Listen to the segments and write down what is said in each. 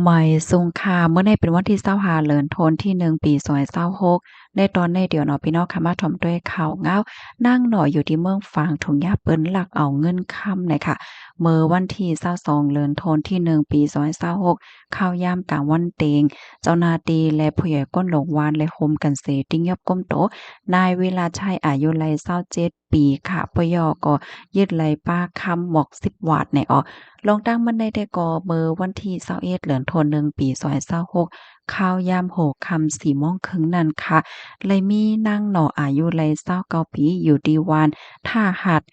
ใหม่สงครามเมื่อในเป็นวันที่25เดือนธันวาคมที่1ปี2026ในตอนในเดี๋ยวเนาะพี่น้องค่ะมาถ่อมด้วยข่าวเหงานั่งหน่อยอยู่ที่เมืองฝางถุงยาเปิ้นลักเอาเงินค่ำน่ะค่ะเมื่อวันที่22เดือนธันวาคมที่1ปี2026ข้าวยามกลางวันเตงเจ้าหน้าที่และผู้ใหญ่ก้นหลงวานและโฮมกันเสติ้งยอบก้มโตนายเวลาชัยอายุไล27ปีค่ะปยก็ยึดไลป้าคำหมอก10วาทในออ ลงตั้งมันในแต่ก่อเมื่อวันที่21เดือนธันวาคมปี2026ข้าวยามโหคำ4โมงครึ่งนั่นค่ะเลยมีนางหนออายุไล29ปีอยู่ดีวานท่าหัด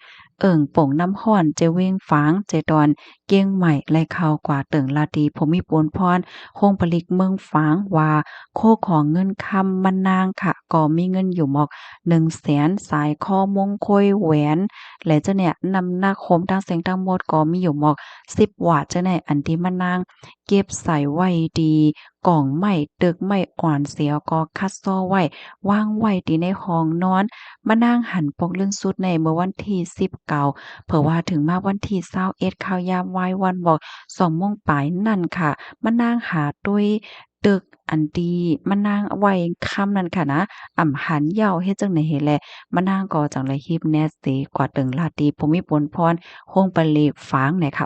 โป่งน้ำห้อนเจเว้งฝางเจดอนเก้งใหม่ไล่เข้ากว่าเติ่งลาตีภูมิปนพรคงผลิกเมืองฝางว่าโคของเงินคำมันนางค่ะก็มีเงินอยู่หมอก100,000สายคอมงคอยแหวนและเจ้าเนี่ยนำหน้าคมทั้งเสียงทั้งหมดก็มีอยู่หมอก10วาทจะไหนอันที่มันนางเก็บใส่ไว้ดีกล่องไม้ตึกไม้อ่อนเสียก็คัดซ้อไว้วางไว้ที่ในห้องนอนมานั่งหันปกลื่นสุดในเมื่อวันที่19เผื่อว่าถึงมาวันที่21ข่าวยามวายวันบอก2โมงปลายนั่นค่ะมานั่งหาตุ้ยตึกอันดีมานั่งไว้ค่ำนั่นค่ะนะหันยาวเฮ็ดจังได๋เฮ็ดแลมานั่งก็จังได๋ฮีบแน่เสกว่าตึงลาตรีภูมิพลพรคงปะเลกฝางเนี่ยค่ะ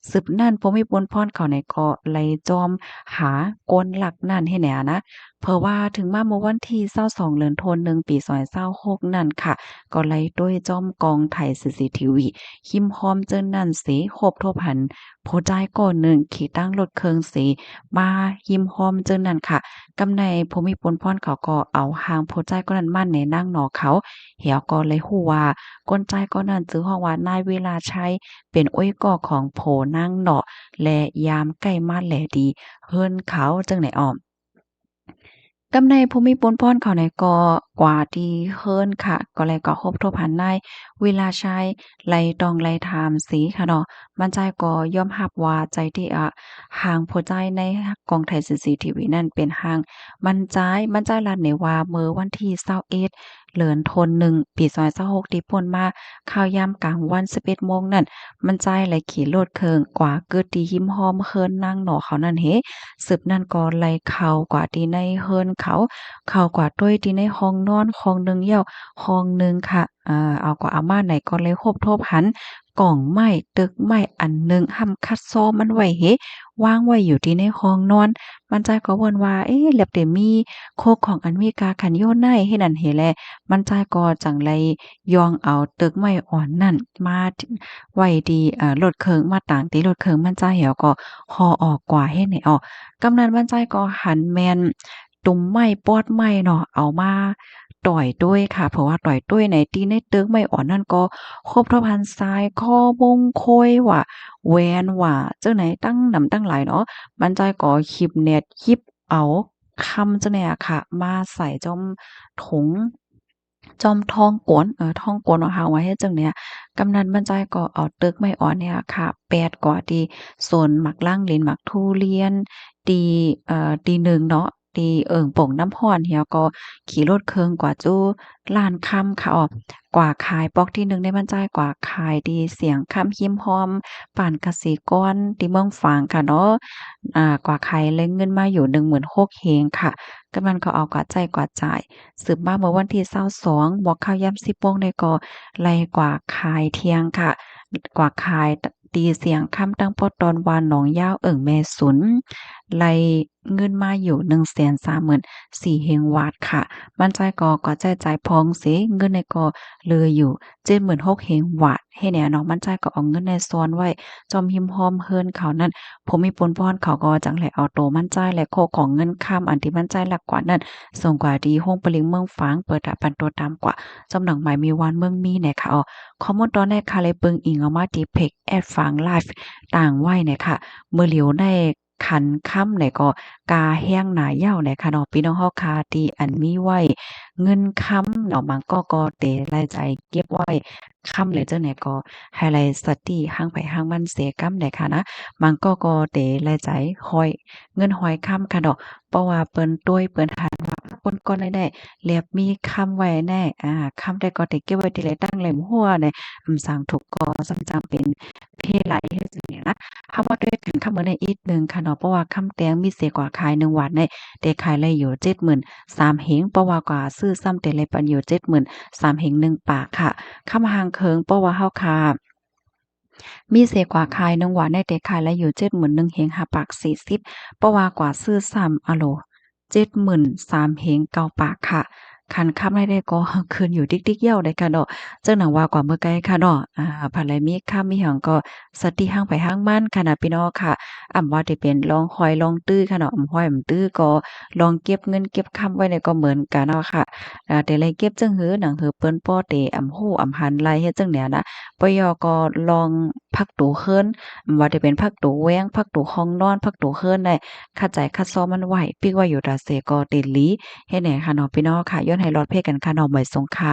สืบนั่นภูมิพลพรเขาเนี่ยก็ไล่จอมหากลหลักนั่นให้แหน่นะเพราะว่าถึงมาเมื่อวันที่22เดือนธันวาคมปี2026นั่นค่ะก็ไล่ด้วยจอมกองไทย CCTV หิมห้อมเจิ้นนั่นสิครบทบหันผู้จ่ายก่อนหนึ่งขี่ตั้งรถเครื่องสิมาหิมห้อมเจิ้นนั่นค่ะกำในภูมิพลพรเขาก็เอาหางผู้จ่ายก็นั้นมาแนะนางหนอเขาเหี่ยวก็เลยฮู้ว่ากลใจก็นั้นจื้อฮ้องว่านายเวลาชัยเป็นอ้อยก่อของโผนางเนาะและยามใกล้มาแลดีเฮิรนเขาจังได๋อ้อ กำในภูมิปนพ้อนเขาในกอกว่าดีเฮิรนค่ะก็เลยก็คบทบหันในเวลาใช้ไล่ตองไล่ถามสีค่ะเนาะมันใจก็ยอมรับว่าใจที่ห่างพอใจในกองไทย CCTV นั่นเป็นห่างมันใจลั่นในว่าเมื่อวันที่21เดือนธันวาคมปี2026ที่ผ่านมาข่าวยามกลางวัน11โมงนั่นมันใจไหลขี่รถเคิงกว่าเกิดที่หิมห้อมเฮิรนนางหนอเขานั่นเฮ สืบนั่นก็ไล่เข้ากว่าที่ในเฮิรนเขาเข้ากว่าด้วยที่ในห้องนอนห้องหนึ่งเย้าห้องหนึ่งค่ะเอาก็อาม่าไหนก็เลยโฮบโทบหันกล่องไม้ตึกไม้อันหนึ่งห้ำคัดซ้อมันไว้เฮวางไว้อยู่ที่ในห้องนอนมันใจก็เวิ้นว่าเอ๊ะแล็บแต่มีโคกของอันมีกาขันโยนได้เฮ็ดนั่นเฮ็ดแลมันใจก็จังไลยองเอาตึกไม้อ่อนนั่นมาไว้ที่รถเคิงมาตางที่รถเคิงมันใจเหี่ยวก็ห่อออกกว่าเฮ็ดให้ออก กำนันมั่นใจก็หันแม่นตุ่มไม้ปอดไม้เนาะเอามาต่อยด้วยค่ะเพราะว่าต่อยด้วยในตีในตึกไม้อ่อนนั่นก็ครบถ้วนพันทรายข้อมงโคยว่าแหวนว่าจังไหนตั้งนำตั้งหลายเนาะมันใจก็คีบเน็ตคีบเอาคำจังได๋อะค่ะมาใส่จ้อมถุงจ้อมทองกวนทองกวนเอาหาไว้เฮ็ดจั่งเนี้ยกำนันมั่นใจก็เอาตึกไม้อ่อนเนี่ยค่ะแปดกว่าที่โซนหมักลั่งเลนหมักทุเรียน ตีตีหนึ่งเนาะตีโป่งน้ำร้อนเหี่ยก็ขี่รถเคิงกว่าจู้ร้านค่ำค่ะอ้อกว่าขายปอกที่หนึ่งได้มันจ่ายกว่าขายดีเสียงค่ำหิมพร้อมปานกสิกรที่เมืองฝางค่ะเนาะกว่าขายเลยเงินมาอยู่16,000เฮงค่ะกำนันก็เอากว่าใจกว่าจ่ายสืบมาเมื่อวันที่22บอกข่าวยาม10โมงได้ก็ไล่กว่าขายเที่ยงค่ะกว่าขายตีเสียงค่ำตั้งปอตอนวานหนองยาวแม่สุน ไล่เงินมาอยู่134,000เฮงวาทค่ะมั่นใจก็ใจพองสิเงินในก็เหลืออยู่76,000เฮงวาทให้แหน่เนาะมั่นใจก็เอาเงินในซ่อนไว้จอมหิมห้อมเฮิรนเขานั้นผมมีปนป้อนเขาก็จั่งแลเอาโตมั่นใจและโคของเงินค้ำอันที่มั่นใจหลักกว่านั้นส่งกว่าดีโฮงปลิงเมืองฝางเปิดอะปันโตตามกว่าจำหนังหมายมีวานเมืองมีเนี่ยค่ะข้อมูลตอนแรกค่ะเลยเปิงอิงเอามาที่เพจฝางไลฟ์ต่างไว้เนี่ยค่ะเมื่อเหลียวในคันค่ำเนี่ยก็กาแห้งหนาเหย้าเนี่ยค่ะเนาะพี่น้องเฮาคาที่อันมีไว้ เงินค้ำเนาะมันก็เตรายจ่ายเก็บไว้ค้ำเลยจังไหนก็ให้รายสติหั้งไปหั้งมันเสียกำได้ค่ะนะมันก็เตรายจ่ายห้อยเงินห้อยค้ำค่ะดอกเพราะว่าเปิ้นต้วยเปิ้นหันว่าเปิ้นก็ได้เรียบมีค้ำไว้แน่ค้ำได้ก็ได้เก็บไว้ทีละตั้งแหลมหัวเนี่ยสร้างถูกก็สำจังเป็นเพไหลเฮ็ดจังเนี่ยนะคำว่าด้วยกันคำมื้อในอีกหนึ่งค่ะเนาะเพราะว่าคำแตงมีเสียกว่าขาย1วันได้แต่ขายได้อยู่73,000เฮงเพราะว่ากว่าซื้อซ้ำแต่ละปันอยู่73,000เฮง1ปากค่ะคำหางเคิงเพราะว่าเฮาค่ะมีเสียกว่าขาย1วันได้แต่ขายได้อยู่71,000เฮง5ปาก40เพราะว่ากว่าซื้อซ้ำอะโหล73,000เฮง9ปากค่ะคันคำได้ก็คืนอยู่ติ๊กๆเหี่ยวได้ค่ะเนาะจังหนังว่ากว่าเมื่อไกลค่ะเนาะผันไหลมีค่ำมีหยังก็สติหั้งไปหั้งมันค่ะนะพี่น้องค่ะว่าที่เป็นลองคอยลองตื้อค่ะเนาะห้อยตื้อก็ลองเก็บเงินเก็บคำไว้เนี่ยก็เหมือนกันเนาะค่ะแต่ไรเก็บจังหือหนังหือเปิ้นป้อเตฮู้หันไรเฮ็ดจังเนี่ยนะปยก็ลองพักตูเคินว่าจะเป็นพักตูแว้งพักตูห้องนอนพักตูเคินได้คัดใจคัดซ้อมมันไหวปิกว่าอยู่ดาเซก็เตหลีเฮ็ดแหน่ค่ะเนาะพี่น้องค่ะย้อนให้รอดเพกันค่ะเนาะบ่อยสงค่ะ